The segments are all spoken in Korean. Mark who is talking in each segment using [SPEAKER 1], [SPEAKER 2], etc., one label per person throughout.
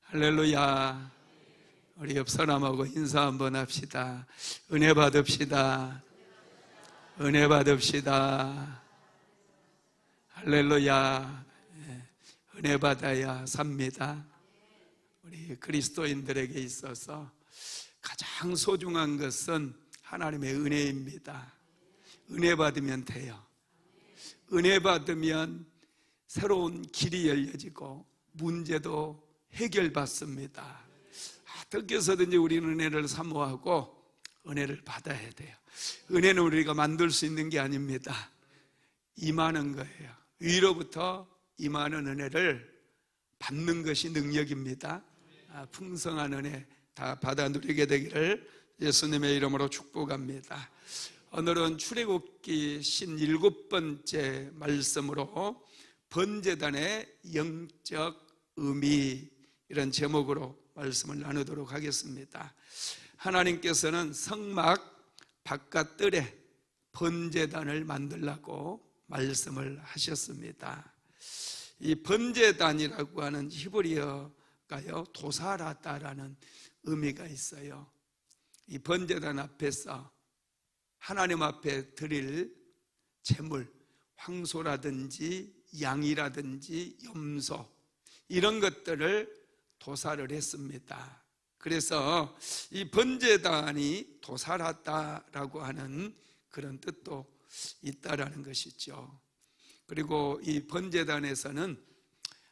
[SPEAKER 1] 할렐루야. 우리 옆 사람하고 인사 한번 합시다. 은혜 받읍시다. 은혜 받읍시다. 할렐루야. 은혜 받아야 삽니다. 우리 그리스도인들에게 있어서 가장 소중한 것은 하나님의 은혜입니다. 은혜 받으면 돼요. 은혜 받으면 새로운 길이 열려지고 문제도 해결받습니다. 어떻게 해서든지 우리는 은혜를 사모하고 은혜를 받아야 돼요. 은혜는 우리가 만들 수 있는 게 아닙니다. 임하는 거예요. 위로부터 임하는 은혜를 받는 것이 능력입니다. 풍성한 은혜 다 받아 누리게 되기를 예수님의 이름으로 축복합니다. 오늘은 출애굽기 17번째 말씀으로 번제단의 영적 의미, 이런 제목으로 말씀을 나누도록 하겠습니다. 하나님께서는 성막 바깥뜰에 번제단을 만들라고 말씀을 하셨습니다. 이 번제단이라고 하는 히브리어가요, 도사라다라는 의미가 있어요. 이 번제단 앞에서 하나님 앞에 드릴 제물, 황소라든지 양이라든지 염소, 이런 것들을 도사를 했습니다. 그래서 이 번제단이 도사라다라고 하는 그런 뜻도 있다라는 것이죠. 그리고 이 번제단에서는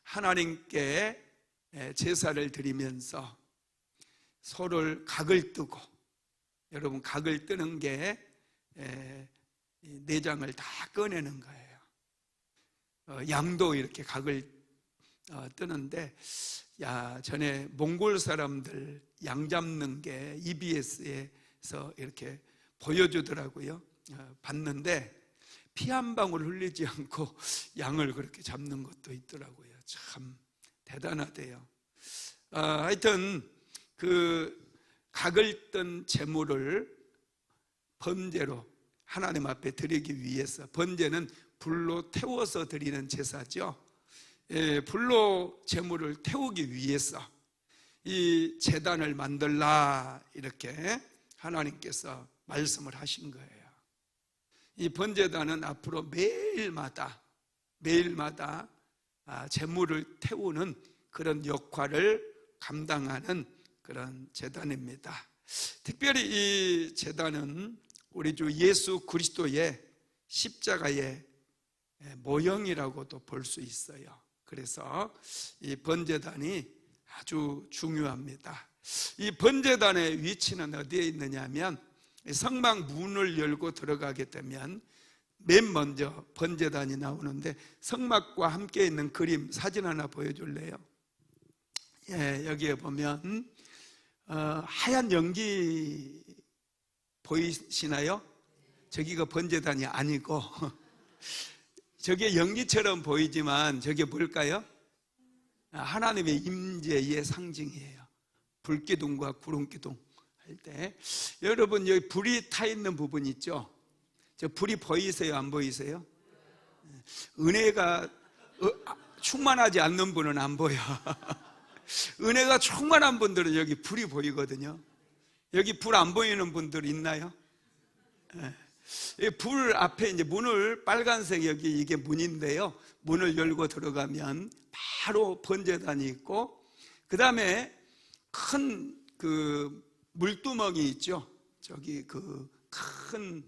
[SPEAKER 1] 하나님께 제사를 드리면서 소를 각을 뜨고, 여러분 각을 뜨는 게 내장을 다 꺼내는 거예요. 양도 이렇게 각을 뜨는데, 전에 몽골 사람들 양 잡는 게 EBS에서 이렇게 보여주더라고요. 봤는데 피 한 방울 흘리지 않고 양을 그렇게 잡는 것도 있더라고요. 참 대단하대요. 하여튼 그 각을 뜬 제물을 번제로 하나님 앞에 드리기 위해서, 번제는 불로 태워서 드리는 제사죠. 불로 제물을 태우기 위해서 이 제단을 만들라, 이렇게 하나님께서 말씀을 하신 거예요. 이 번제단은 앞으로 매일마다 제물을 태우는 그런 역할을 감당하는 그런 제단입니다. 특별히 이 제단은 우리 주 예수 그리스도의 십자가의 모형이라고도 볼 수 있어요. 그래서 이 번제단이 아주 중요합니다. 이 번제단의 위치는 어디에 있느냐면, 성막 문을 열고 들어가게 되면 맨 먼저 번제단이 나오는데, 성막과 함께 있는 그림 사진 하나 보여줄래요? 여기에 보면 하얀 연기 보이시나요? 저기가 번제단이 아니고 저게 연기처럼 보이지만 저게 뭘까요? 하나님의 임재의 상징이에요. 불기둥과 구름기둥 할 때, 여러분 여기 불이 타 있는 부분 있죠? 저 불이 보이세요? 안 보이세요? 은혜가 충만하지 않는 분은 안 보여. 은혜가 충만한 분들은 여기 불이 보이거든요. 여기 불 안 보이는 분들 있나요? 불 앞에 이제 문을, 빨간색 여기 이게 문인데요, 문을 열고 들어가면 바로 번제단이 있고, 그 다음에 큰 그 물두멍이 있죠. 저기 그 큰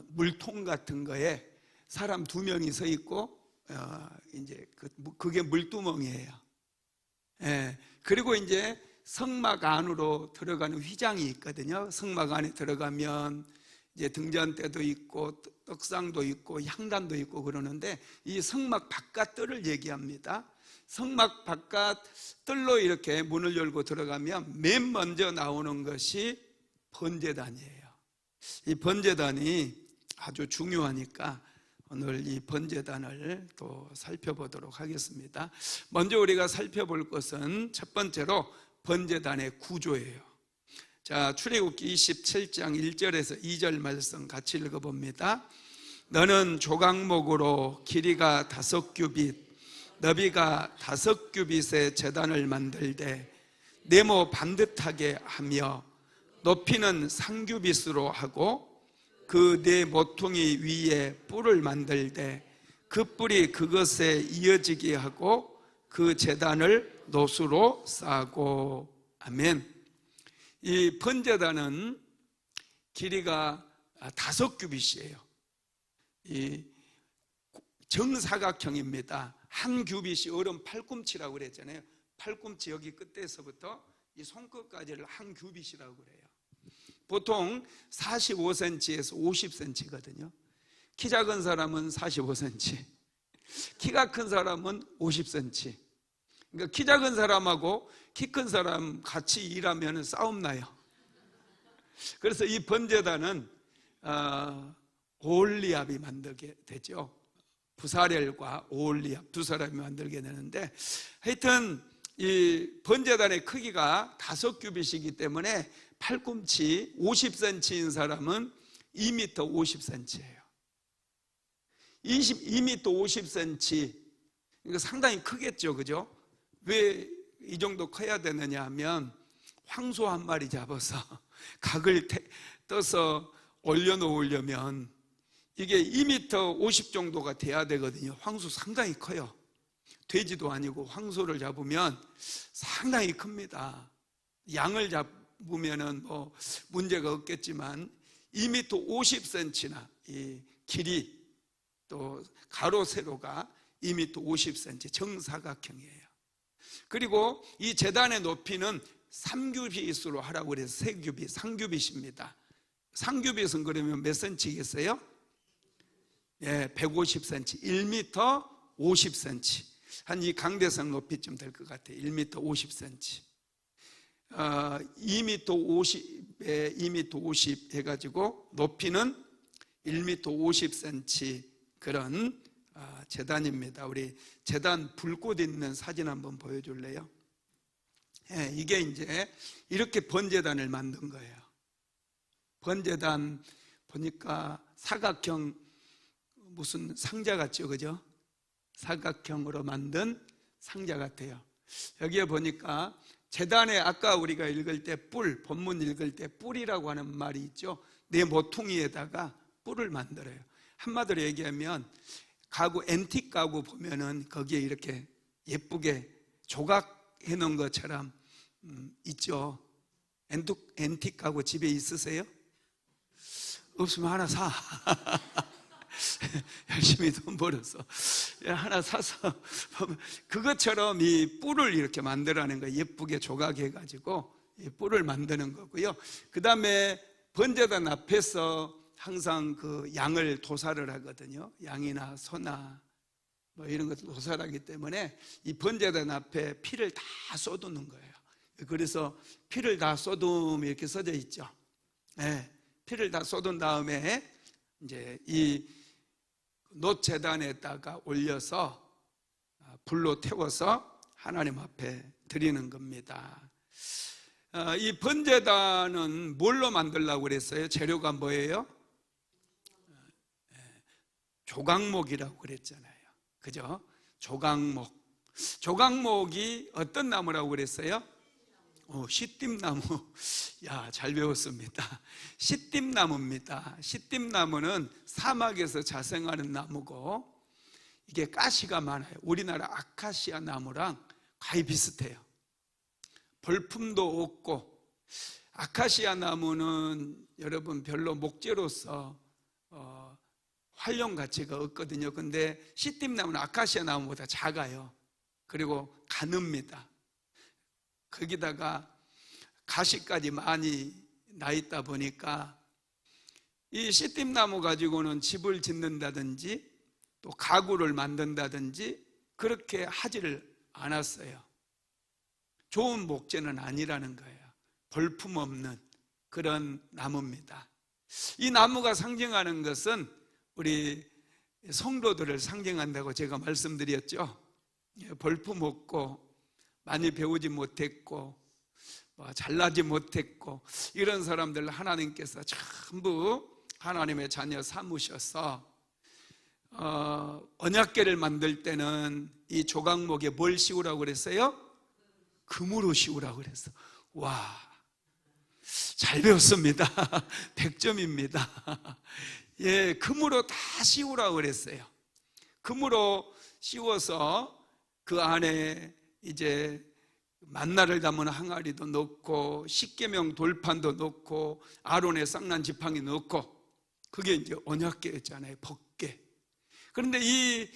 [SPEAKER 1] 물통 같은 거에 사람 2명이 서 있고, 이제 그게 물두멍이에요. 그리고 이제 성막 안으로 들어가는 휘장이 있거든요. 성막 안에 들어가면 이제 등잔대도 있고 떡상도 있고 향단도 있고 그러는데, 이 성막 바깥 뜰을 얘기합니다. 성막 바깥 뜰로 이렇게 문을 열고 들어가면 맨 먼저 나오는 것이 번제단이에요. 이 번제단이 아주 중요하니까 오늘 이 번제단을 또 살펴보도록 하겠습니다. 먼저 우리가 살펴볼 것은 첫 번째로 번제단의 구조예요. 자, 출애굽기 27장 1절에서 2절 말씀 같이 읽어봅니다. 너는 조각목으로 길이가 5규빗, 너비가 5규빗의 제단을 만들되 네모 반듯하게 하며 높이는 3규빗으로 하고 그 네 모퉁이 위에 뿔을 만들되 그 뿔이 그것에 이어지게 하고 그 제단을 노수로 싸고. 아멘. 이 번제단은 길이가 5규빗이에요. 이 정사각형입니다. 한 규빗이 어른 팔꿈치라고 그랬잖아요. 팔꿈치 여기 끝에서부터 이 손끝까지를 한 규빗이라고 그래요. 보통 45cm에서 50cm거든요. 키 작은 사람은 45cm, 키가 큰 사람은 50cm. 그러니까 키 작은 사람하고 키 큰 사람 같이 일하면 싸움 나요. 그래서 이 번제단은 오홀리압이 만들게 되죠. 부사렐과 오홀리압 두 사람이 만들게 되는데, 하여튼 이 번제단의 크기가 5규빗이기 때문에 팔꿈치 50cm인 사람은 2m 50cm예요. 2m 50cm, 이거 상당히 크겠죠, 그죠? 왜 이 정도 커야 되느냐 하면 황소 한 마리 잡아서 각을 떠서 올려놓으려면 이게 2m 50 정도가 돼야 되거든요. 황소 상당히 커요. 돼지도 아니고 황소를 잡으면 상당히 큽니다. 양을 잡으면은 뭐 문제가 없겠지만 2m 50cm나 이 길이 또 가로 세로가 2m 50cm 정사각형이에요. 그리고 이 제단의 높이는 3규빗으로 하라고 그래서 3규빗, 3규빗입니다. 3규빗은 그러면 몇 cm겠어요? 예, 150cm, 1m 50cm. 한 이 강대상 높이쯤 될 것 같아요. 1m 50cm. 2m 50에 2m 50 해가지고 높이는 1m 50cm 그런 제단입니다. 우리 제단 불꽃 있는 사진 한번 보여줄래요? 예, 이게 이제 이렇게 번제단을 만든 거예요. 번제단 보니까 사각형 무슨 상자 같죠, 그죠? 사각형으로 만든 상자 같아요. 여기에 보니까 제단에 아까 우리가 읽을 때 뿔, 본문 읽을 때 뿔이라고 하는 말이 있죠. 네 모퉁이에다가 뿔을 만들어요. 한마디로 얘기하면 가구, 앤틱 가구 보면은 거기에 이렇게 예쁘게 조각해 놓은 것처럼 있죠. 앤틱 가구 집에 있으세요? 없으면 하나 사. 열심히 돈 벌어서 하나 사서 그것처럼 이 뿔을 이렇게 만들어내는 거예요. 예쁘게 조각해 가지고 이 뿔을 만드는 거고요. 그 다음에 번제단 앞에서 항상 그 양을 도살을 하거든요. 양이나 소나 뭐 이런 것들 도살을 하기 때문에 이 번제단 앞에 피를 다 쏟는 거예요. 그래서 피를 다 쏟음 이렇게 써져 있죠. 네, 피를 다 쏟은 다음에 이제 이 놋제단에다가 올려서 불로 태워서 하나님 앞에 드리는 겁니다. 이 번제단은 뭘로 만들려고 그랬어요? 재료가 뭐예요? 조각목이라고 그랬잖아요. 그죠? 조각목. 조각목이 어떤 나무라고 그랬어요? 시띠나무. 야, 잘 배웠습니다. 시띠나무입니다. 시띠나무는 사막에서 자생하는 나무고 이게 가시가 많아요. 우리나라 아카시아 나무랑 거의 비슷해요. 볼품도 없고, 아카시아 나무는 여러분 별로 목재로서 활용 가치가 없거든요. 근데 시띠나무는 아카시아 나무보다 작아요. 그리고 가늡니다. 거기다가 가시까지 많이 나 있다 보니까 이 시띠나무 가지고는 집을 짓는다든지 또 가구를 만든다든지 그렇게 하지를 않았어요. 좋은 목재는 아니라는 거예요. 볼품 없는 그런 나무입니다. 이 나무가 상징하는 것은 우리 성도들을 상징한다고 제가 말씀드렸죠. 볼품 없고 많이 배우지 못했고 잘나지 못했고 이런 사람들 하나님께서 전부 하나님의 자녀 삼으셔서 언약궤를 만들 때는 이 조각목에 뭘 씌우라고 그랬어요? 금으로 씌우라고 그랬어. 와, 잘 배웠습니다. 100점입니다. 예, 금으로 다 씌우라고 그랬어요. 금으로 씌워서 그 안에 이제 만나를 담은 항아리도 넣고 십계명 돌판도 넣고 아론의 쌍난 지팡이 넣고, 그게 이제 언약궤였잖아요. 법궤. 그런데 이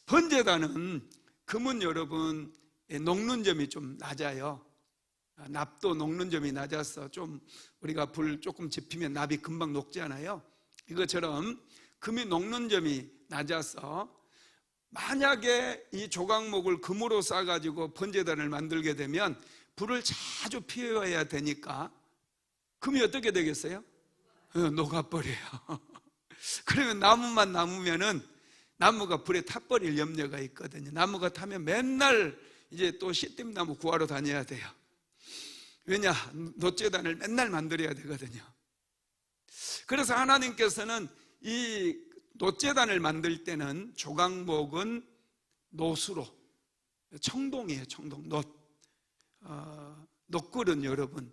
[SPEAKER 1] 번제단은 금은 여러분 녹는 점이 좀 낮아요. 납도 녹는 점이 낮아서 좀 우리가 불 조금 지피면 납이 금방 녹지 않아요? 이것처럼 금이 녹는 점이 낮아서 만약에 이 조각목을 금으로 싸가지고 번제단을 만들게 되면 불을 자주 피워야 되니까 금이 어떻게 되겠어요? 녹아버려요. 그러면 나무만 남으면은 나무가 불에 타버릴 염려가 있거든요. 나무가 타면 맨날 이제 또 씨띠나무 구하러 다녀야 돼요. 왜냐? 놋제단을 맨날 만들어야 되거든요. 그래서 하나님께서는 이 놋제단을 만들 때는 조각목은 놋으로, 청동이에요. 청동, 놋. 놋그릇 여러분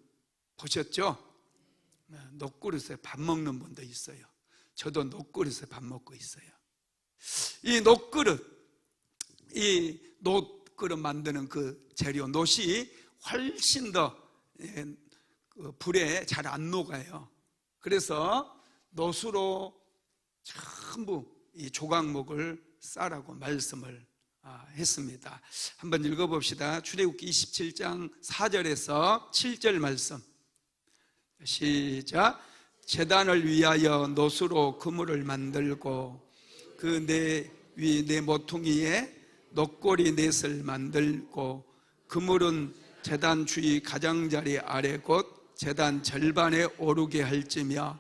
[SPEAKER 1] 보셨죠? 놋그릇에 밥 먹는 분도 있어요. 저도 놋그릇에 밥 먹고 있어요. 이 놋그릇, 이 놋그릇 만드는 그 재료 놋이 훨씬 더 불에 잘 안 녹아요. 그래서 놋으로 전부 이 조각목을 싸라고 말씀을 했습니다. 한번 읽어봅시다. 출애굽기 27장 4절에서 7절 말씀. 시작. 제단을 위하여 놋으로 그물을 만들고 그 네 모퉁이에 놋고리 넷을 만들고 그물은 제단 주위 가장자리 아래 곧 제단 절반에 오르게 할지며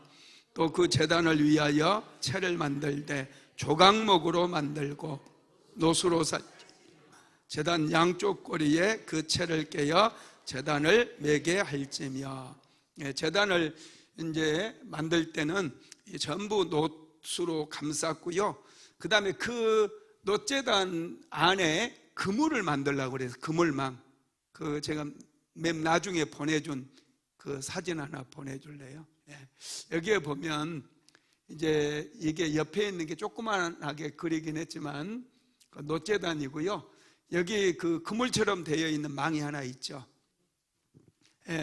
[SPEAKER 1] 또 그 제단을 위하여 채를 만들되 조각목으로 만들고 놋으로 제단 양쪽 꼬리에 그 채를 깨어 제단을 매게 할지며. 제단을 이제 만들 때는 전부 놋으로 감쌌고요. 그 다음에 그 놋제단 안에 그물을 만들려고 그래서 그물망, 그 제가 맨 나중에 보내준 그 사진 하나 보내줄래요? 여기에 보면 이제 이게 옆에 있는 게 조그만하게 그리긴 했지만 그 놋제단이고요. 여기 그 그물처럼 되어 있는 망이 하나 있죠.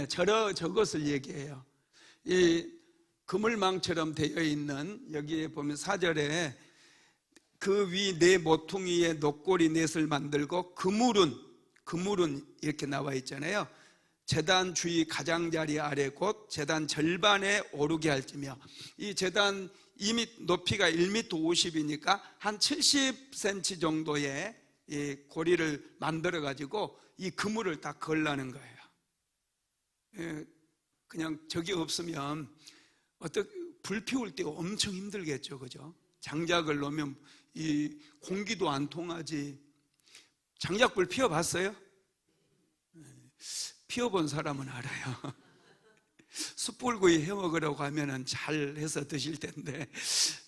[SPEAKER 1] 저것을 얘기해요. 이 그물망처럼 되어 있는 여기에 보면 4절에 그 위 네 모퉁이에 놋고리 넷을 만들고 그물은 이렇게 나와 있잖아요. 제단 주위 가장자리 아래 곧 제단 절반에 오르게 할지며. 이 제단 이미 높이가 1m 50이니까 한 70cm 정도의 이 고리를 만들어 가지고 이 그물을 딱 걸라는 거예요. 그냥 저기 없으면 불 피울 때 엄청 힘들겠죠, 그죠? 장작을 놓으면 이 공기도 안 통하지. 장작불 피워봤어요? 피워본 사람은 알아요. 숯불구이 해 먹으라고 하면은 잘 해서 드실 텐데,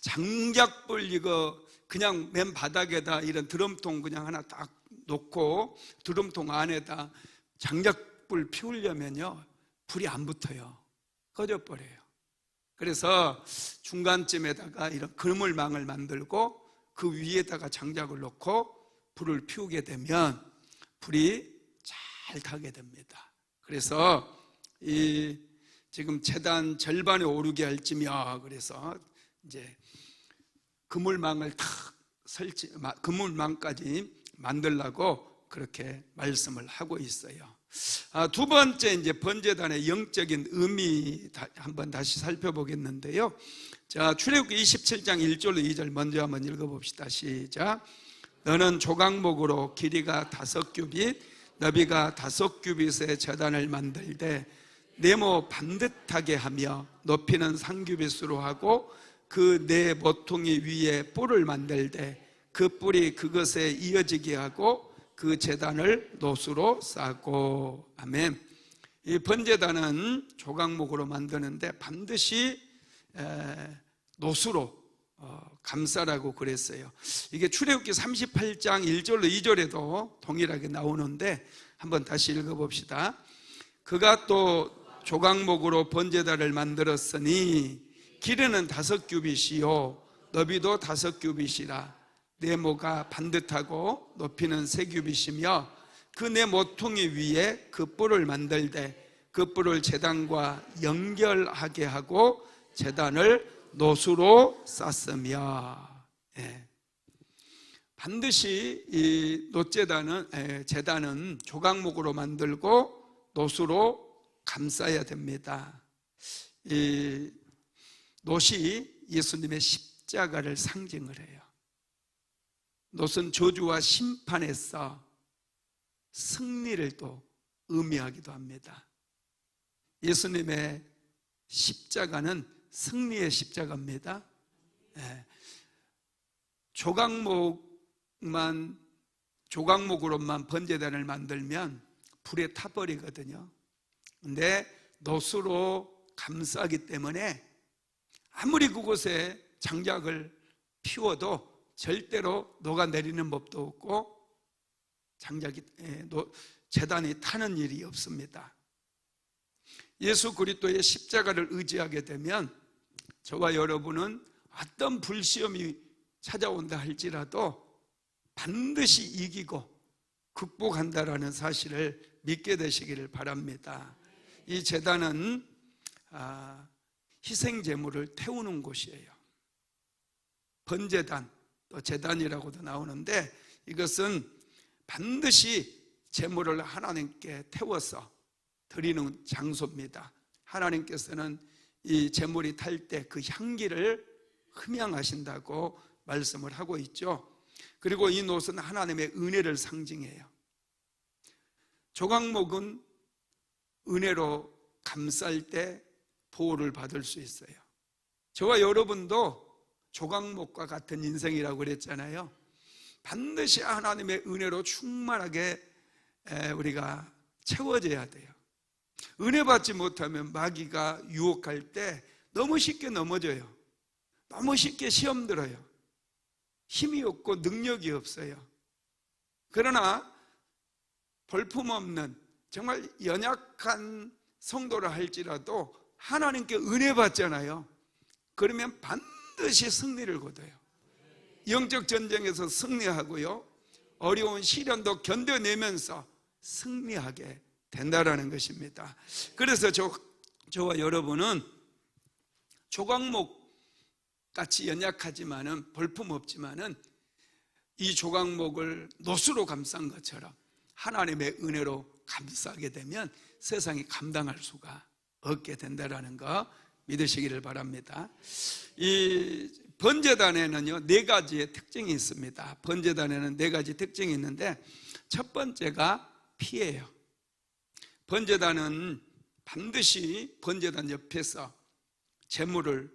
[SPEAKER 1] 장작불 이거 그냥 맨 바닥에다 이런 드럼통 그냥 하나 딱 놓고 드럼통 안에다 장작불 피우려면요 불이 안 붙어요. 꺼져버려요. 그래서 중간쯤에다가 이런 그물망을 만들고 그 위에다가 장작을 놓고 불을 피우게 되면 불이 잘 타게 됩니다. 그래서 이 지금 제단 절반에 오르게 할지며, 그래서 이제 그물망을 탁 그물망까지 만들라고 그렇게 말씀을 하고 있어요. 두 번째 이제 번제단의 영적인 의미 한번 다시 살펴보겠는데요. 자, 출애굽기 27장 1절로 2절 먼저 한번 읽어봅시다. 시작. 너는 조각목으로 길이가 5규빗, 너비가 5규빗의 제단을 만들되 네모 반듯하게 하며 높이는 3규빗으로 하고 그 네 모퉁이 위에 뿔을 만들되 그 뿔이 그것에 이어지게 하고 그 제단을 놋으로 싸고. 아멘. 이 번제단은 조각목으로 만드는데 반드시 놋으로 감싸라고 그랬어요. 이게 출애굽기 38장 1절로 2절에도 동일하게 나오는데 한번 다시 읽어봅시다. 그가 또 조각목으로 번제단을 만들었으니 길이는 5규빗이요 너비도 5규빗이라 네모가 반듯하고 높이는 3규빗이며 그 네 모퉁이 위에 그 뿔을 만들되 그 뿔을 제단과 연결하게 하고 제단을 노수로 쌌으며. 반드시 이 제단은 조각목으로 만들고 노수로 감싸야 됩니다. 이 노시 예수님의 십자가를 상징을 해요. 노은 저주와 심판에서 승리를 또 의미하기도 합니다. 예수님의 십자가는 승리의 십자가입니다. 조각목으로만 번제단을 만들면 불에 타버리거든요. 근데 노수로 감싸기 때문에 아무리 그곳에 장작을 피워도 절대로 녹아내리는 법도 없고 제단이 타는 일이 없습니다. 예수 그리스도의 십자가를 의지하게 되면 저와 여러분은 어떤 불시험이 찾아온다 할지라도 반드시 이기고 극복한다라는 사실을 믿게 되시기를 바랍니다. 이 제단은 희생제물을 태우는 곳이에요. 번제단, 또 제단이라고도 나오는데 이것은 반드시 제물을 하나님께 태워서 드리는 장소입니다. 하나님께서는 이 제물이 탈 때 그 향기를 흠양하신다고 말씀을 하고 있죠. 그리고 이 노은 하나님의 은혜를 상징해요. 조각목은 은혜로 감쌀 때 보호를 받을 수 있어요. 저와 여러분도 조각목과 같은 인생이라고 그랬잖아요. 반드시 하나님의 은혜로 충만하게 우리가 채워져야 돼요. 은혜 받지 못하면 마귀가 유혹할 때 너무 쉽게 넘어져요. 너무 쉽게 시험 들어요. 힘이 없고 능력이 없어요. 그러나 볼품없는 정말 연약한 성도라 할지라도 하나님께 은혜 받잖아요. 그러면 반드시 승리를 거둬요. 영적 전쟁에서 승리하고요, 어려운 시련도 견뎌내면서 승리하게 된다라는 것입니다. 그래서 저와 여러분은 조각목 같이 연약하지만은 볼품없지만은 이 조각목을 노수로 감싼 것처럼 하나님의 은혜로 감싸게 되면 세상이 감당할 수가 없게 된다라는 거 믿으시기를 바랍니다. 이 번제단에는요 4가지의 특징이 있습니다. 번제단에는 4가지 특징이 있는데 첫 번째가 피예요. 번제단은 반드시 번제단 옆에서 제물을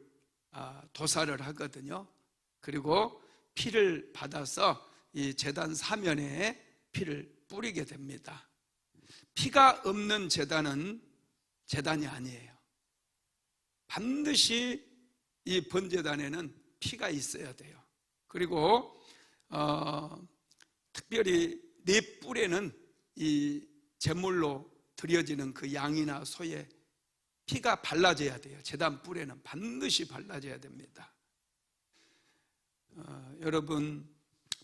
[SPEAKER 1] 도살을 하거든요. 그리고 피를 받아서 이 제단 사면에 피를 뿌리게 됩니다. 피가 없는 제단은 제단이 아니에요. 반드시 이 번제단에는 피가 있어야 돼요. 그리고 특별히 네 뿔에는 이 제물로 드려지는 그 양이나 소의 피가 발라져야 돼요. 제단 뿔에는 반드시 발라져야 됩니다. 여러분,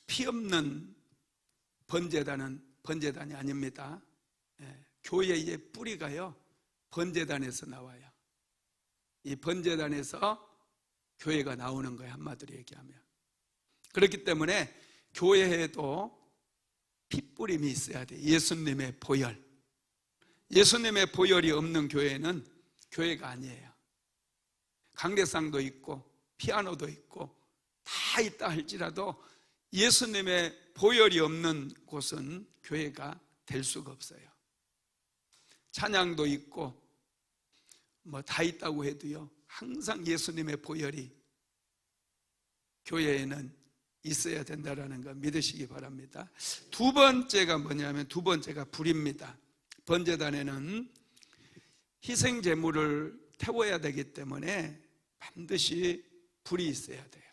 [SPEAKER 1] 피 없는 번제단은 번제단이 아닙니다. 교회의 뿌리가요 번제단에서 나와요. 이 번제단에서 교회가 나오는 거예요, 한마디로 얘기하면. 그렇기 때문에 교회에도 핏뿌림이 있어야 돼요. 예수님의 보혈. 예수님의 보혈이 없는 교회는 교회가 아니에요. 강대상도 있고 피아노도 있고 다 있다 할지라도 예수님의 보혈이 없는 곳은 교회가 될 수가 없어요. 찬양도 있고 뭐 다 있다고 해도요, 항상 예수님의 보혈이 교회에는 있어야 된다는 거 믿으시기 바랍니다. 두 번째가 뭐냐면, 두 번째가 불입니다. 번제단에는 희생제물을 태워야 되기 때문에 반드시 불이 있어야 돼요.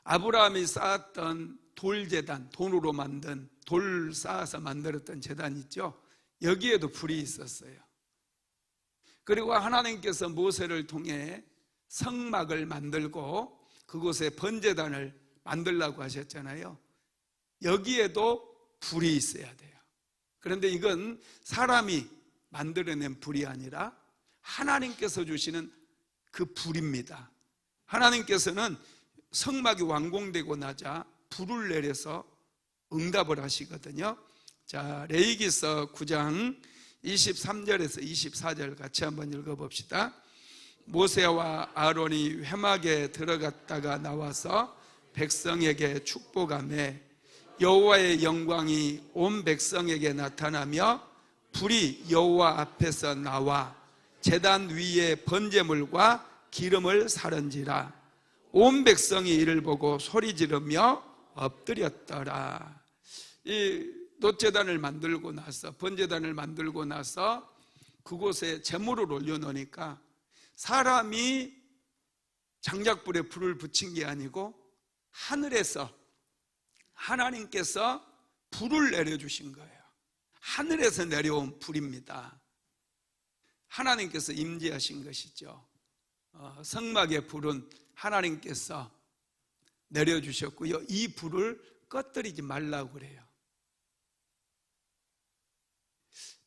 [SPEAKER 1] 아브라함이 쌓았던 돌제단, 돈으로 만든 돌 쌓아서 만들었던 제단 있죠. 여기에도 불이 있었어요. 그리고 하나님께서 모세를 통해 성막을 만들고 그곳에 번제단을 만들라고 하셨잖아요. 여기에도 불이 있어야 돼요. 그런데 이건 사람이 만들어낸 불이 아니라 하나님께서 주시는 그 불입니다. 하나님께서는 성막이 완공되고 나자 불을 내려서 응답을 하시거든요. 자, 레위기서 9장 23절에서 24절 같이 한번 읽어봅시다. 모세와 아론이 회막에 들어갔다가 나와서 백성에게 축복하며 여호와의 영광이 온 백성에게 나타나며 불이 여호와 앞에서 나와 제단 위에 번제물과 기름을 사른지라. 온 백성이 이를 보고 소리 지르며 엎드렸더라. 이 놋제단을 만들고 나서, 번제단을 만들고 나서 그곳에 제물을 올려놓으니까 사람이 장작불에 불을 붙인 게 아니고 하늘에서 하나님께서 불을 내려주신 거예요. 하늘에서 내려온 불입니다. 하나님께서 임재하신 것이죠. 성막의 불은 하나님께서 내려주셨고요. 이 불을 꺼뜨리지 말라고 그래요.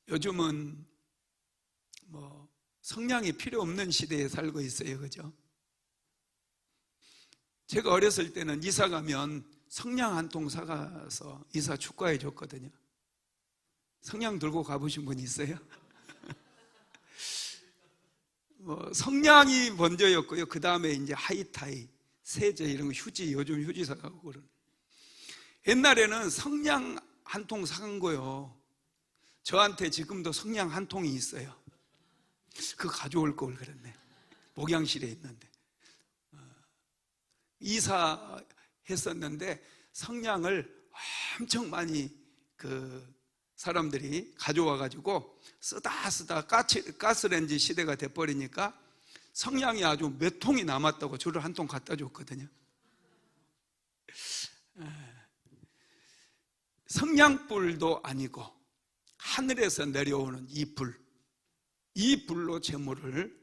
[SPEAKER 1] 요즘은 성냥이 필요 없는 시대에 살고 있어요. 그죠? 제가 어렸을 때는 이사 가면 성냥 한 통 사가서 이사 축가해 줬거든요. 성냥 들고 가보신 분 있어요? 성냥이 먼저였고요. 그 다음에 이제 하이타이, 세제 이런 거, 휴지, 요즘 휴지 사가고 그러는. 옛날에는 성냥 한 통 사간 거요. 저한테 지금도 성냥 한 통이 있어요. 그거 가져올 걸 그랬네. 목양실에 있는데. 이사했었는데 성냥을 엄청 많이 사람들이 가져와가지고 쓰다 가스레인지 시대가 돼버리니까 성냥이 아주 몇 통이 남았다고 저를 한 통 갖다 줬거든요. 성냥불도 아니고 하늘에서 내려오는 이 불로 제물을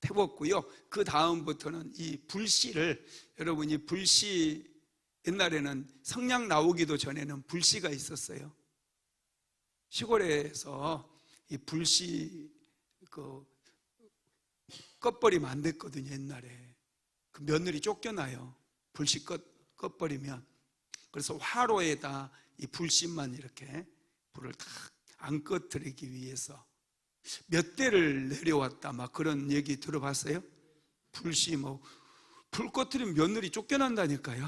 [SPEAKER 1] 태웠고요. 그 다음부터는 이 불씨를, 여러분 이 불씨, 옛날에는 성냥 나오기도 전에는 불씨가 있었어요. 시골에서 이 불씨 꺼버리면 안 됐거든요. 옛날에 그 며느리 쫓겨나요. 불씨 꺼버리면. 그래서 화로에다 이 불씨만 이렇게 불을 다 안 꺼뜨리기 위해서 몇 대를 내려왔다 막 그런 얘기 들어봤어요? 불씨 불 꺼뜨리면 며느리 쫓겨난다니까요.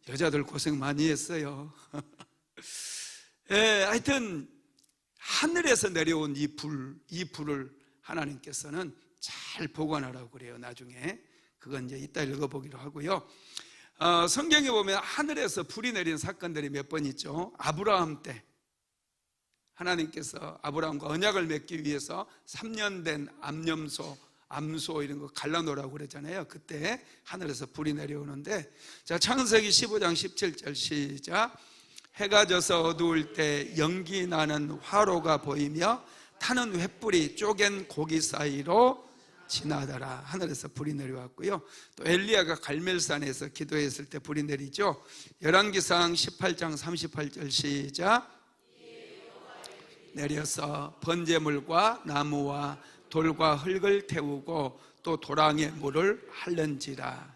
[SPEAKER 1] 여자들 고생 많이 했어요. 하여튼 하늘에서 내려온 이 불을 하나님께서는 잘 보관하라고 그래요. 나중에 그건 이제 이따 읽어보기로 하고요. 성경에 보면 하늘에서 불이 내린 사건들이 몇 번 있죠. 아브라함 때 하나님께서 아브라함과 언약을 맺기 위해서 3년 된 암소 이런 거 갈라놓으라고 그랬잖아요. 그때 하늘에서 불이 내려오는데, 자, 창세기 15장 17절 시작. 해가 져서 어두울 때 연기 나는 화로가 보이며 타는 횃불이 쪼갠 고기 사이로 지나더라. 하늘에서 불이 내려왔고요. 또 엘리야가 갈멜산에서 기도했을 때 불이 내리죠. 열왕기상 18장 38절 시작. 내려서 번제물과 나무와 돌과 흙을 태우고 또 도랑에 물을 할는지라.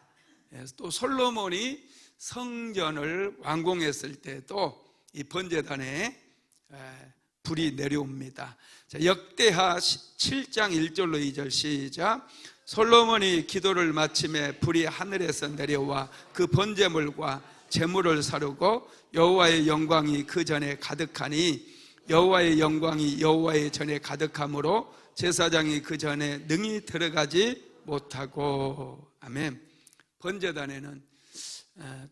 [SPEAKER 1] 또 솔로몬이 성전을 완공했을 때도 이 번제단에 불이 내려옵니다. 자, 역대하 7장 1절로 2절 시작. 솔로몬이 기도를 마침에 불이 하늘에서 내려와 그 번제물과 제물을 사르고 여호와의 영광이 그 전에 가득하니 여호와의 영광이 여호와의 전에 가득함으로 제사장이 그 전에 능히 들어가지 못하고. 아멘. 번제단에는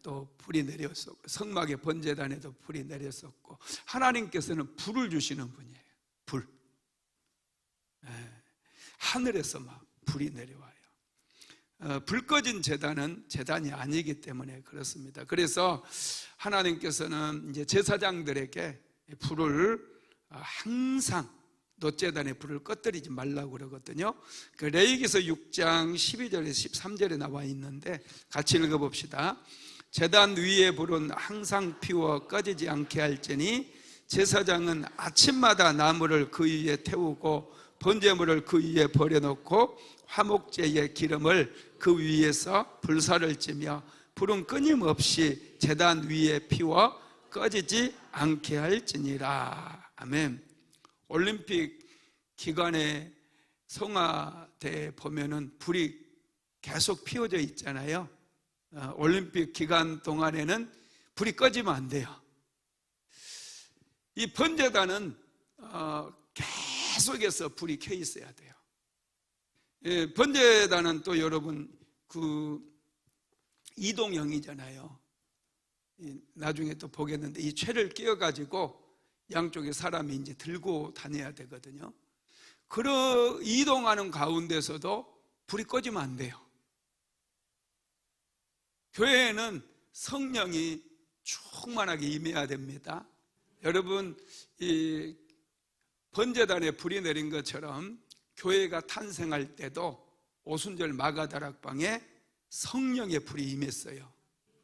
[SPEAKER 1] 또 불이 내렸었고 성막의 번제단에도 불이 내렸었고 하나님께서는 불을 주시는 분이에요. 불. 하늘에서 막 불이 내려와요. 불 꺼진 제단은 제단이 아니기 때문에 그렇습니다. 그래서 하나님께서는 이제 제사장들에게 불을 항상 놋제단에 불을 꺼뜨리지 말라고 그러거든요. 그 레위기서 6장 12절에서 13절에 나와 있는데 같이 읽어봅시다. 제단 위의 불은 항상 피워 꺼지지 않게 할지니 제사장은 아침마다 나무를 그 위에 태우고 번제물을 그 위에 버려놓고 화목제의 기름을 그 위에서 불사를 찌며 불은 끊임없이 제단 위에 피워 꺼지지 않게 할지니라. 아멘. 올림픽 기간에 성화대에 보면은 불이 계속 피워져 있잖아요. 올림픽 기간 동안에는 불이 꺼지면 안 돼요. 이 번제단은 계속해서 불이 켜 있어야 돼요. 번제단은 또 여러분 그 이동형이잖아요. 나중에 또 보겠는데 이 채를 끼워가지고 양쪽에 사람이 이제 들고 다녀야 되거든요. 이동하는 가운데서도 불이 꺼지면 안 돼요. 교회에는 성령이 충만하게 임해야 됩니다. 여러분, 이 번제단에 불이 내린 것처럼 교회가 탄생할 때도 오순절 마가다락방에 성령의 불이 임했어요.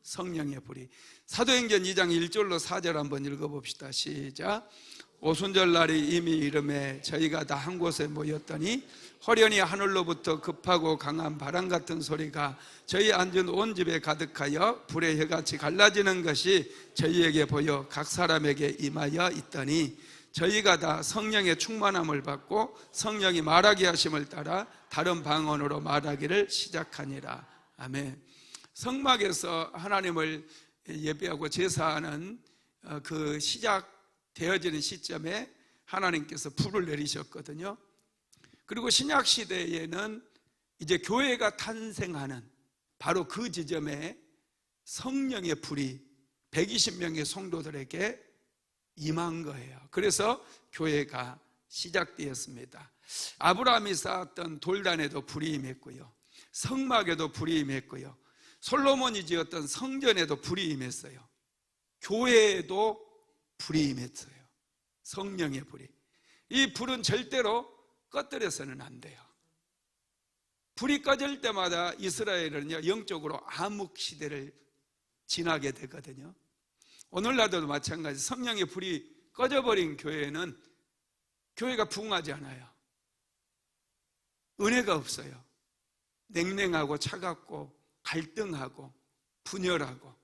[SPEAKER 1] 성령의 불이. 사도행전 2장 1절로 4절 한번 읽어봅시다. 시작. 오순절 날이 이미 이름에 저희가 다 한 곳에 모였더니 호련히 하늘로부터 급하고 강한 바람 같은 소리가 저희 앉은 온 집에 가득하여 불의 혀같이 갈라지는 것이 저희에게 보여 각 사람에게 임하여 있더니 저희가 다 성령의 충만함을 받고 성령이 말하게 하심을 따라 다른 방언으로 말하기를 시작하니라. 아멘. 성막에서 하나님을 예배하고 제사하는 그 시작되어지는 시점에 하나님께서 불을 내리셨거든요. 그리고 신약 시대에는 이제 교회가 탄생하는 바로 그 지점에 성령의 불이 120명의 성도들에게 임한 거예요. 그래서 교회가 시작되었습니다. 아브라함이 쌓았던 돌단에도 불이 임했고요, 성막에도 불이 임했고요, 솔로몬이 지었던 성전에도 불이 임했어요. 교회에도 불이 임했어요. 성령의 불이. 이 불은 절대로 꺼뜨려서는 안 돼요. 불이 꺼질 때마다 이스라엘은요, 영적으로 암흑 시대를 지나게 되거든요. 오늘날도 마찬가지. 성령의 불이 꺼져버린 교회는 교회가 부흥하지 않아요. 은혜가 없어요. 냉랭하고 차갑고 갈등하고 분열하고.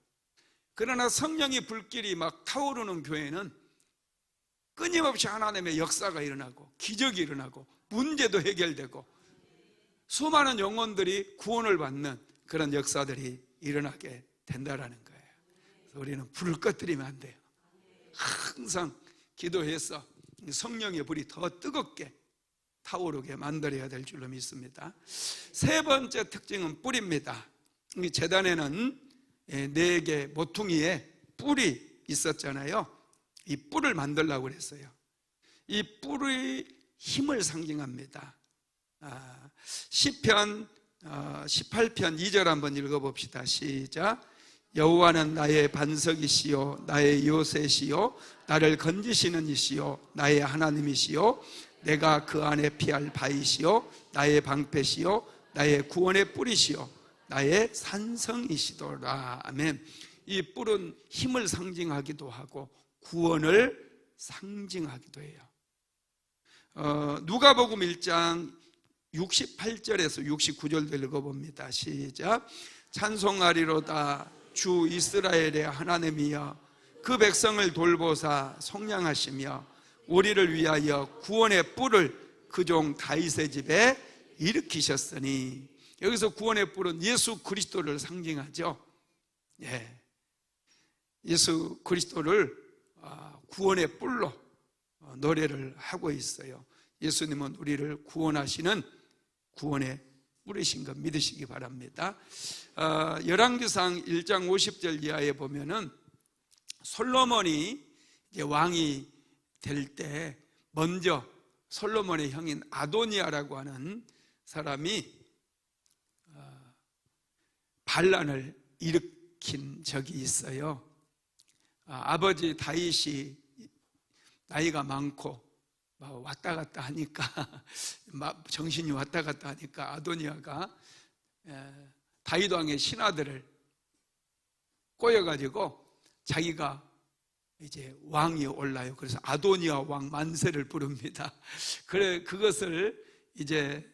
[SPEAKER 1] 그러나 성령의 불길이 막 타오르는 교회는 끊임없이 하나님의 역사가 일어나고 기적이 일어나고 문제도 해결되고 수많은 영혼들이 구원을 받는 그런 역사들이 일어나게 된다라는 거예요. 그래서 우리는 불을 꺼뜨리면 안 돼요. 항상 기도해서 성령의 불이 더 뜨겁게 타오르게 만들어야 될 줄로 믿습니다. 세 번째 특징은 뿔입니다. 이 제단에는 4개 모퉁이에 뿔이 있었잖아요. 이 뿔을 만들려고 그랬어요. 이 뿔의 힘을 상징합니다. 시편 18편 2절 한번 읽어봅시다. 시작. 여호와는 나의 반석이시요 나의 요새시요 나를 건지시는 이시요 나의 하나님이시요 내가 그 안에 피할 바이시요 나의 방패시요 나의 구원의 뿔이시요 나의 산성이시도다. 아멘. 이 뿔은 힘을 상징하기도 하고 구원을 상징하기도 해요. 누가복음 1장 68절에서 69절도 읽어봅니다. 시작. 찬송하리로다 주 이스라엘의 하나님이여 그 백성을 돌보사 속량하시며 우리를 위하여 구원의 뿔을 그 종 다윗의 집에 일으키셨으니. 여기서 구원의 뿔은 예수 그리스도를 상징하죠. 예. 예수 그리스도를 구원의 뿔로 노래를 하고 있어요. 예수님은 우리를 구원하시는 구원의 뿔이신 것 믿으시기 바랍니다. 열왕기상 1장 50절 이하에 보면은 솔로몬이 이제 왕이 될 때 먼저 솔로몬의 형인 아도니아라고 하는 사람이 반란을 일으킨 적이 있어요. 아버지 다윗이 나이가 많고 왔다 갔다 하니까 정신이 왔다 갔다 하니까 아도니아가 다윗 왕의 신하들을 꼬여가지고 자기가 이제 왕이 올라요. 그래서 아도니아 왕 만세를 부릅니다. 그래 그것을 이제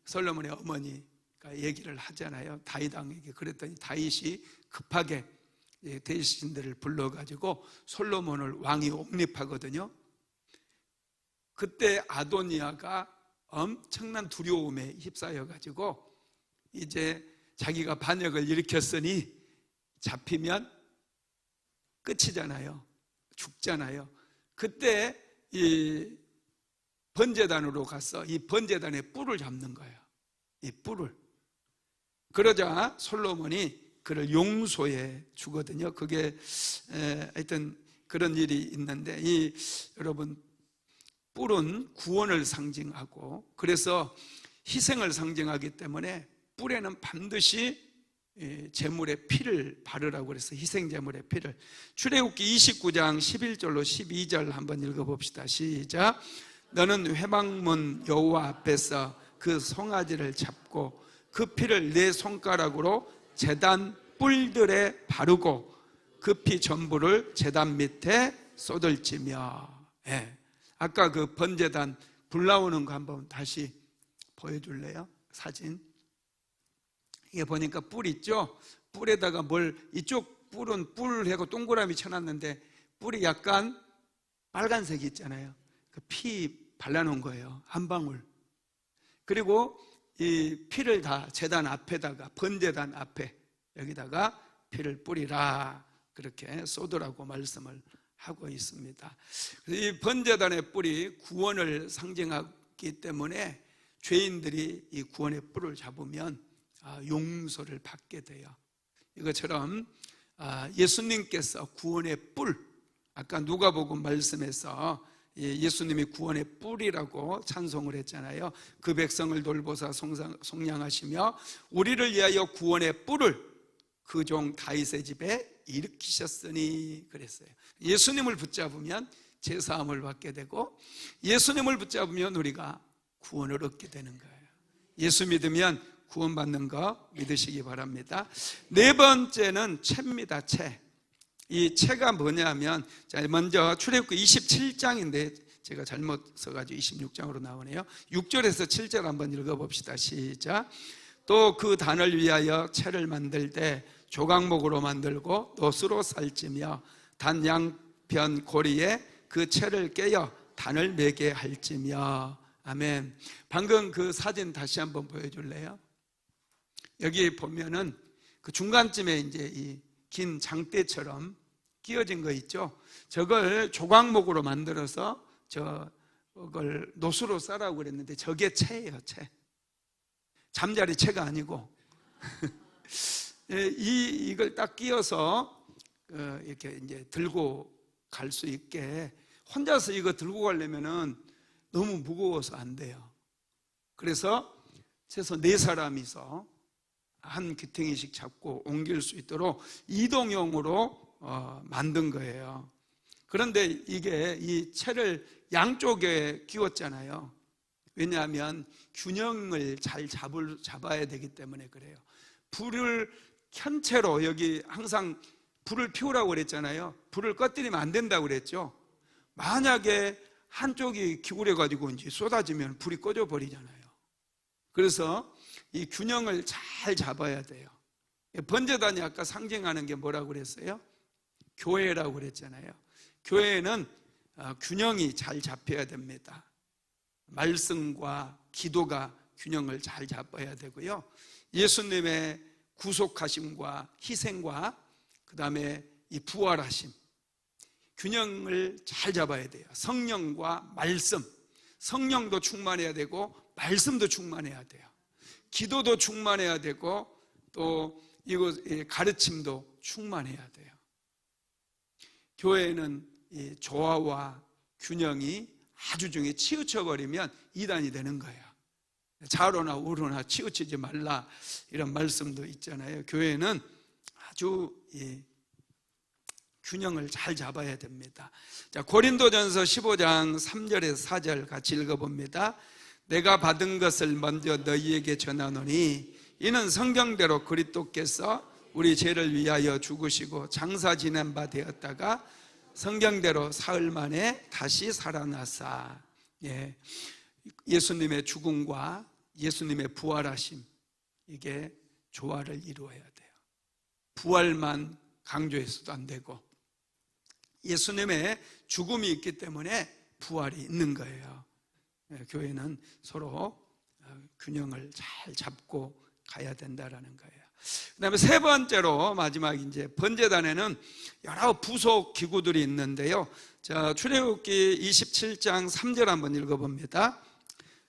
[SPEAKER 1] 솔로몬의 어머니가 얘기를 하잖아요. 다윗 왕에게. 그랬더니 다윗이 급하게 대신들을 불러가지고 솔로몬을 왕이 옹립하거든요. 그때 아도니아가 엄청난 두려움에 휩싸여가지고 이제 자기가 반역을 일으켰으니 잡히면 끝이잖아요. 죽잖아요. 그때 이 번제단으로 가서 이 번제단의 뿔을 잡는 거예요. 이 뿔을. 그러자 솔로몬이 그를 용서해 주거든요. 그게 하여튼 그런 일이 있는데 여러분 뿔은 구원을 상징하고 그래서 희생을 상징하기 때문에 뿔에는 반드시 제물의 피를 바르라고 그래서 희생제물의 피를. 출애굽기 29장 11절로 12절 한번 읽어봅시다. 시작. 너는 회막문 여호와 앞에서 그 송아지를 잡고 그 피를 네 손가락으로 제단 뿔들에 바르고 그 피 전부를 제단 밑에 쏟을지며. 아까 그 번제단 불 나오는 거 한번 다시 보여줄래요? 사진. 이게 보니까 뿔 있죠? 뿔에다가 이쪽 뿔은 뿔하고 동그라미 쳐놨는데 뿔이 약간 빨간색이 있잖아요. 그 피 발라놓은 거예요. 한 방울. 그리고 이 피를 다 제단 앞에다가 번제단 앞에 여기다가 피를 뿌리라 그렇게 쏟으라고 말씀을 하고 있습니다. 이 번제단의 뿔이 구원을 상징하기 때문에 죄인들이 이 구원의 뿔을 잡으면 용서를 받게 돼요. 이것처럼 예수님께서 구원의 뿔, 아까 누가복음 말씀에서 예수님이 구원의 뿔이라고 찬송을 했잖아요. 그 백성을 돌보사 속량하시며 우리를 위하여 구원의 뿔을 그 종 다윗의 집에 일으키셨으니 그랬어요. 예수님을 붙잡으면 제사함을 받게 되고 예수님을 붙잡으면 우리가 구원을 얻게 되는 거예요. 예수 믿으면 구원받는 거 믿으시기 바랍니다. 네 번째는 채입니다. 채. 이 채가 뭐냐면 먼저 출애굽기 27장인데 제가 잘못 써가지고 26장으로 나오네요. 6절에서 7절 한번 읽어봅시다. 시작. 또 그 단을 위하여 채를 만들 때 조각목으로 만들고 놋으로 살찌며 단 양편 고리에 그 채를 깨어 단을 매게 할지며. 아멘. 방금 그 사진 다시 한번 보여줄래요? 여기 보면은 그 중간쯤에 이제 이 긴 장대처럼 끼어진 거 있죠? 저걸 조각목으로 만들어서 저걸 놋으로 싸라고 그랬는데 저게 채예요, 채. 잠자리 채가 아니고. 이걸 딱 끼워서 이렇게 이제 들고 갈 수 있게. 혼자서 이거 들고 가려면은 너무 무거워서 안 돼요. 그래서 최소 4사람이서 한 귀퉁이씩 잡고 옮길 수 있도록 이동용으로 만든 거예요. 그런데 이게 이 채를 양쪽에 끼웠잖아요. 왜냐하면 균형을 잘 잡아야 되기 때문에 그래요. 불을 켠 채로 여기 항상 불을 피우라고 그랬잖아요. 불을 꺼뜨리면 안 된다고 그랬죠. 만약에 한쪽이 기울여가지고 이제 쏟아지면 불이 꺼져 버리잖아요. 그래서 이 균형을 잘 잡아야 돼요. 번제단이 아까 상징하는 게 뭐라고 그랬어요? 교회라고 그랬잖아요. 교회는 균형이 잘 잡혀야 됩니다. 말씀과 기도가 균형을 잘 잡아야 되고요. 예수님의 구속하심과 희생과 그 다음에 이 부활하심, 균형을 잘 잡아야 돼요. 성령과 말씀, 성령도 충만해야 되고 말씀도 충만해야 돼요. 기도도 충만해야 되고 또 이거 가르침도 충만해야 돼요. 교회는 이 조화와 균형이 아주 중에 치우쳐 버리면 이단이 되는 거예요. 좌로나 우로나 치우치지 말라, 이런 말씀도 있잖아요. 교회는 아주 균형을 잘 잡아야 됩니다. 자, 고린도전서 15장 3절에서 4절 같이 읽어봅니다. 내가 받은 것을 먼저 너희에게 전하노니 이는 성경대로 그리스도께서 우리 죄를 위하여 죽으시고 장사 지낸 바 되었다가 성경대로 사흘 만에 다시 살아나사. 예수님의 죽음과 예수님의 부활하심, 이게 조화를 이루어야 돼요. 부활만 강조해서도 안 되고 예수님의 죽음이 있기 때문에 부활이 있는 거예요. 교회는 서로 균형을 잘 잡고 가야 된다라는 거예요. 그 다음에 세 번째로 마지막 이제 번제단에는 여러 부속 기구들이 있는데요. 자, 출애굽기 27장 3절 한번 읽어봅니다.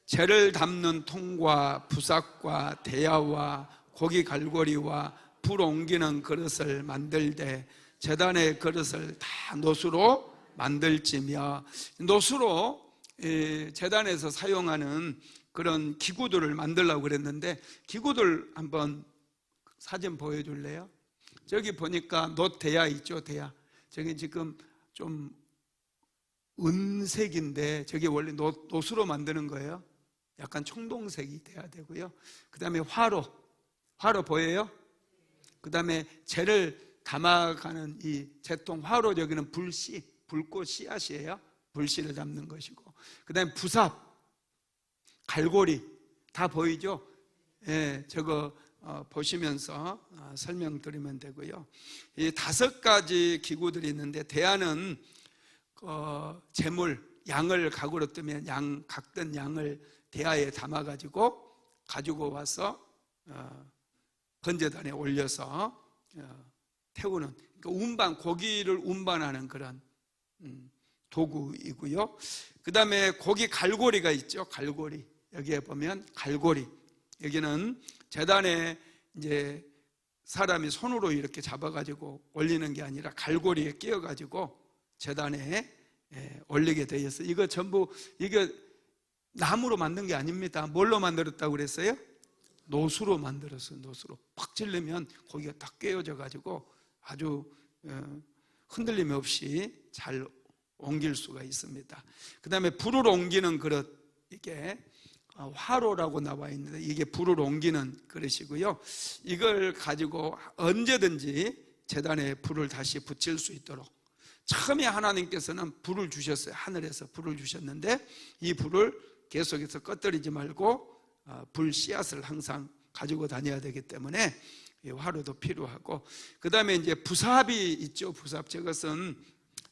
[SPEAKER 1] 재를 담는 통과 부삭과 대야와 고기 갈고리와 불 옮기는 그릇을 만들되 제단의 그릇을 다 노수로 만들지며, 노수로 제단에서 사용하는 그런 기구들을 만들려고 그랬는데, 기구들 한번 사진 보여줄래요? 저기 보니까 놋대야 있죠, 대야. 저기 지금 좀 은색인데 저게 원래 노수로 만드는 거예요. 약간 청동색이 돼야 되고요. 그 다음에 화로 보여요? 그 다음에 재를 담아가는 이 재통 화로, 여기는 불꽃 씨앗이에요. 불씨를 담는 것이고, 그 다음에 부삽, 갈고리 다 보이죠? 저거 보시면서 설명드리면 되고요. 이 5가지 기구들이 있는데, 대야는 재물, 양을 각으로 뜨면 각든 양을 대야에 담아가지고 가지고 와서 번제단에 올려서 태우는, 그러니까 운반, 고기를 운반하는 그런 도구이고요. 그 다음에 고기 갈고리가 있죠. 갈고리, 여기에 보면 갈고리, 여기는 제단에 이제 사람이 손으로 이렇게 잡아가지고 올리는 게 아니라 갈고리에 끼워가지고 제단에 올리게 되어 있어요. 이거 전부 이게 나무로 만든 게 아닙니다. 뭘로 만들었다고 그랬어요? 노수로 만들었어요. 노수로 팍 찔르면 고기가 딱 꿰어져 가지고 아주 흔들림 없이 잘 옮길 수가 있습니다. 그 다음에 불을 옮기는 그릇, 이게 화로라고 나와 있는데 이게 불을 옮기는 그릇이고요. 이걸 가지고 언제든지 제단에 불을 다시 붙일 수 있도록, 처음에 하나님께서는 불을 주셨어요. 하늘에서 불을 주셨는데 이 불을 계속해서 꺼뜨리지 말고 불 씨앗을 항상 가지고 다녀야 되기 때문에 화로도 필요하고, 그 다음에 이제 부삽이 있죠. 부삽, 저것은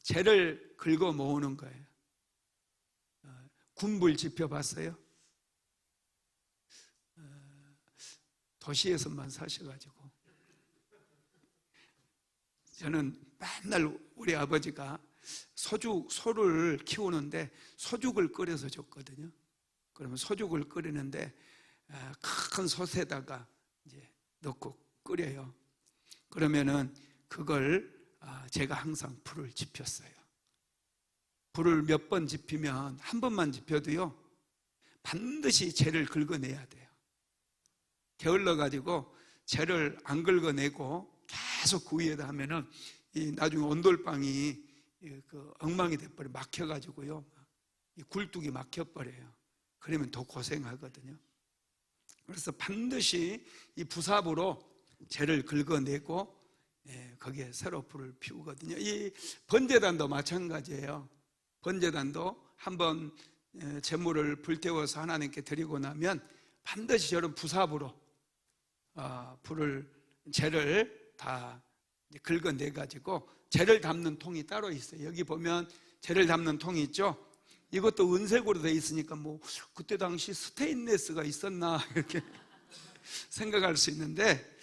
[SPEAKER 1] 재를 긁어 모으는 거예요. 군불 지펴봤어요? 도시에서만 사셔가지고, 저는 맨날 우리 아버지가 소를 키우는데 소죽을 끓여서 줬거든요. 그러면 소죽을 끓이는데 큰 솥에다가 이제 넣고 끓여요. 그러면은 그걸 제가 항상 불을 지폈어요. 불을 몇 번 지피면, 한 번만 지펴도요 반드시 재를 긁어내야 돼요. 게을러 가지고 재를 안 긁어내고 계속 그 위에다 하면은 나중에 온돌방이 엉망이 돼버려, 막혀가지고요, 이 굴뚝이 막혀버려요. 그러면 더 고생하거든요. 그래서 반드시 이 부삽으로 재를 긁어내고 거기에 새로 불을 피우거든요. 이 번제단도 마찬가지예요. 번제단도 한번 제물을 불태워서 하나님께 드리고 나면 반드시 저런 부삽으로 재를 다 긁어내 가지고, 재를 담는 통이 따로 있어요. 여기 보면 재를 담는 통이 있죠. 이것도 은색으로 되어 있으니까 뭐 그때 당시 스테인레스가 있었나 이렇게 생각할 수 있는데,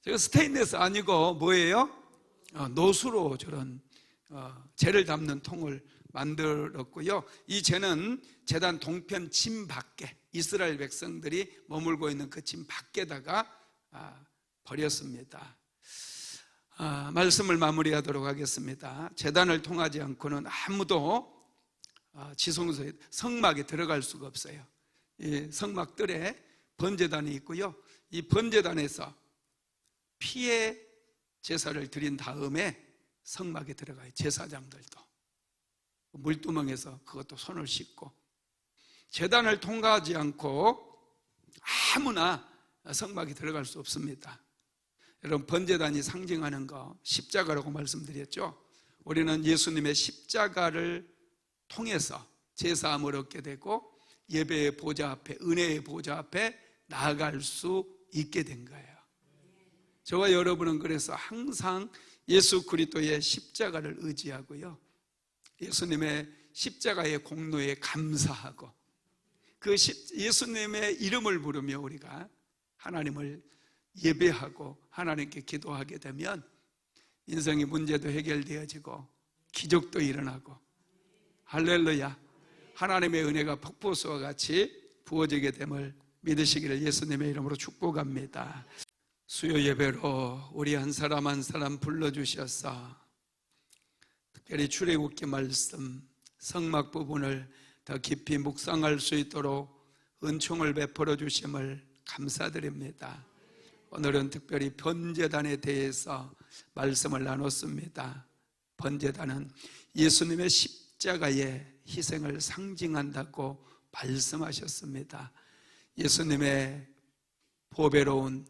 [SPEAKER 1] 제가 스테인레스 아니고 뭐예요? 노수로 저런 재를 담는 통을 만들었고요. 이 재는 제단 동편 진 밖에, 이스라엘 백성들이 머물고 있는 그 진 밖에다가 버렸습니다. 말씀을 마무리하도록 하겠습니다. 제단을 통하지 않고는 아무도 지성소에, 성막에 들어갈 수가 없어요. 성막들에 번제단이 있고요. 이 번제단에서 피의 제사를 드린 다음에 성막에 들어가요. 제사장들도 물두멍에서 그것도 손을 씻고, 제단을 통과하지 않고 아무나 성막에 들어갈 수 없습니다. 여러분, 번제단이 상징하는 거 십자가라고 말씀드렸죠. 우리는 예수님의 십자가를 통해서 제사함을 얻게 되고 예배의 보좌 앞에, 은혜의 보좌 앞에 나아갈 수 있게 된 거예요. 저와 여러분은 그래서 항상 예수 그리스도의 십자가를 의지하고요, 예수님의 십자가의 공로에 감사하고, 그 예수님의 이름을 부르며 우리가 하나님을 예배하고 하나님께 기도하게 되면 인생의 문제도 해결되어지고 기적도 일어나고, 할렐루야, 하나님의 은혜가 폭포수와 같이 부어지게 됨을 믿으시기를 예수님의 이름으로 축복합니다. 수요 예배로 우리 한 사람 한 사람 불러주셔서 특별히 출애굽기 말씀 성막 부분을 더 깊이 묵상할 수 있도록 은총을 베풀어 주심을 감사드립니다. 오늘은 특별히 번제단에 대해서 말씀을 나눴습니다. 번제단은 예수님의 십자가의 희생을 상징한다고 말씀하셨습니다. 예수님의 보배로운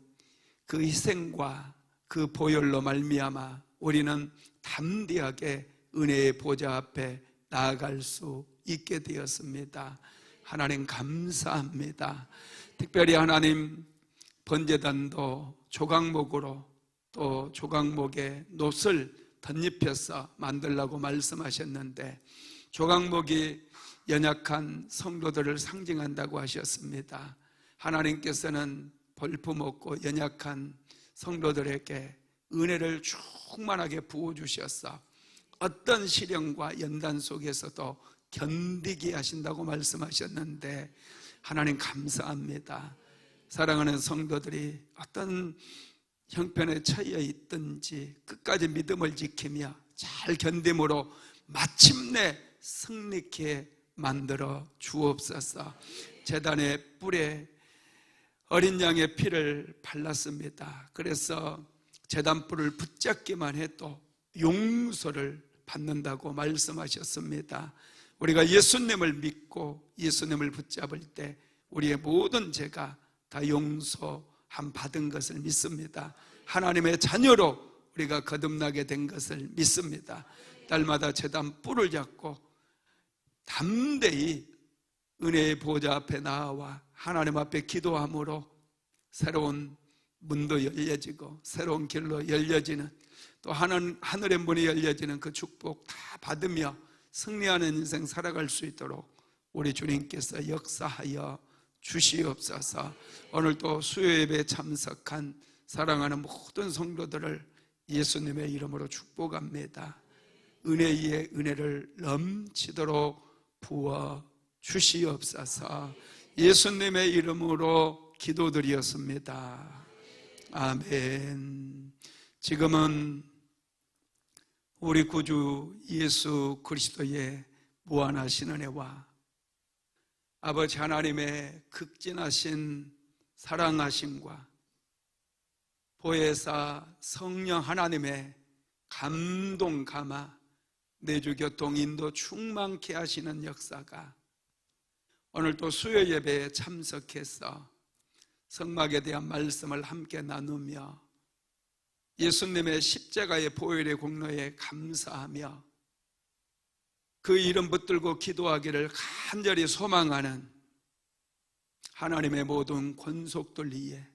[SPEAKER 1] 그 희생과 그 보혈로 말미암아 우리는 담대하게 은혜의 보좌 앞에 나아갈 수 있게 되었습니다. 하나님 감사합니다. 특별히 하나님, 번제단도 조각목으로 또 조각목에 놋을 덧입혀서 만들라고 말씀하셨는데, 조각목이 연약한 성도들을 상징한다고 하셨습니다. 하나님께서는 볼품없고 연약한 성도들에게 은혜를 충만하게 부어주셔서 어떤 시련과 연단 속에서도 견디게 하신다고 말씀하셨는데, 하나님 감사합니다. 사랑하는 성도들이 어떤 형편에 처해 있든지 끝까지 믿음을 지키며 잘 견딤으로 마침내 승리케 만들어 주옵소서. 제단의 뿔에 어린 양의 피를 발랐습니다. 그래서 제단 뿔을 붙잡기만 해도 용서를 받는다고 말씀하셨습니다. 우리가 예수님을 믿고 예수님을 붙잡을 때 우리의 모든 죄가 다 용서함 받은 것을 믿습니다. 하나님의 자녀로 우리가 거듭나게 된 것을 믿습니다. 날마다 제단 뿔을 잡고 담대히 은혜의 보좌 앞에 나와 하나님 앞에 기도함으로 새로운 문도 열려지고 새로운 길로 열려지는, 또 하늘의 문이 열려지는 그 축복 다 받으며 승리하는 인생 살아갈 수 있도록 우리 주님께서 역사하여 주시옵소서. 오늘도 수요 예배에 참석한 사랑하는 모든 성도들을 예수님의 이름으로 축복합니다. 은혜 위에 은혜를 넘치도록 부어 주시옵소서. 예수님의 이름으로 기도드렸습니다. 아멘. 지금은 우리 구주 예수 그리스도의 무한하신 은혜와 아버지 하나님의 극진하신 사랑하심과 보혜사 성령 하나님의 감동 감화 내주 교통 인도 충만케 하시는 역사가 오늘도 수요 예배에 참석해서 성막에 대한 말씀을 함께 나누며 예수님의 십자가의 보혈의 공로에 감사하며 그 이름 붙들고 기도하기를 간절히 소망하는 하나님의 모든 권속들 위에,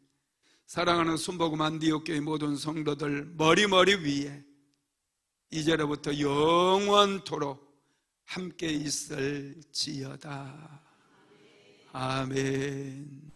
[SPEAKER 1] 사랑하는 순복음 안디옥교의 모든 성도들 머리 위에 이제로부터 영원토록 함께 있을지어다. 아멘.